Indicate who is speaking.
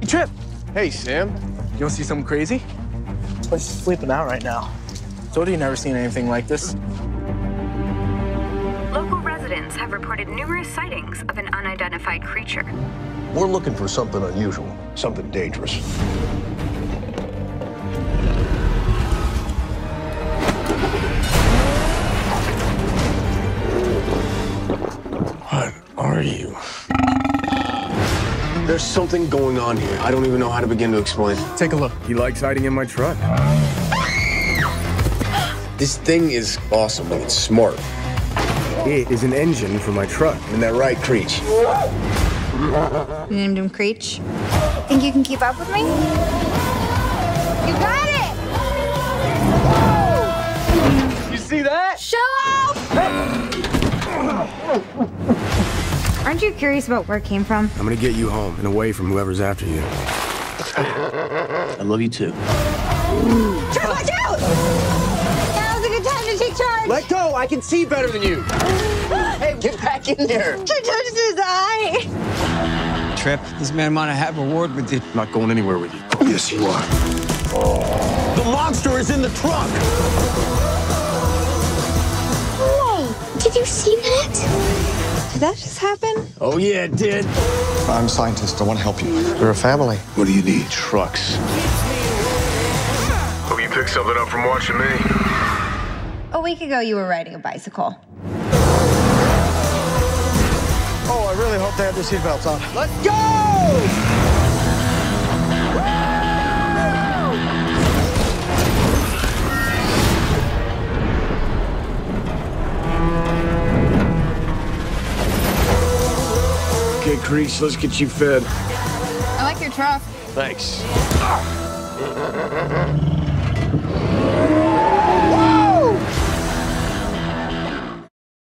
Speaker 1: Trip,
Speaker 2: Hey, Sam.
Speaker 1: you wanna see something crazy? This place is sleeping out right now. Told you never seen anything like this.
Speaker 3: Local residents have reported numerous sightings of an unidentified creature.
Speaker 4: We're looking for something unusual, something dangerous.
Speaker 2: What are you? There's something going on here. I don't even know how to begin to explain.
Speaker 1: Take a look.
Speaker 2: He likes hiding in my truck. This thing is awesome. It's smart. It is an engine for my truck. Isn't that right, Creech?
Speaker 5: You named him Creech. Think you can keep up with me? You got it!
Speaker 1: You see that?
Speaker 5: Show off! Aren't you curious about where it came from?
Speaker 2: I'm gonna get you home and away from whoever's after you. I love you too.
Speaker 5: Trip, watch out! Now's a good time to take charge!
Speaker 2: Let go! I can see better than you! Hey, get back in there!
Speaker 5: I touched his eye!
Speaker 6: Trip, this man might have a word with you.
Speaker 2: I'm not going anywhere with you. Yes, you are. The monster is in the truck!
Speaker 7: Whoa! Did you see that?
Speaker 5: Did that just happen?
Speaker 2: Oh, yeah, it did.
Speaker 8: I'm a scientist. I want to help you. We're a family.
Speaker 2: What do you need? Trucks. Hope you picked something up from watching me.
Speaker 5: A week ago, you were riding a bicycle.
Speaker 8: Oh, I really hope they have their seatbelts on.
Speaker 1: Let's go!
Speaker 2: Okay, Creech, let's get you fed.
Speaker 5: I like your truck.
Speaker 2: Thanks.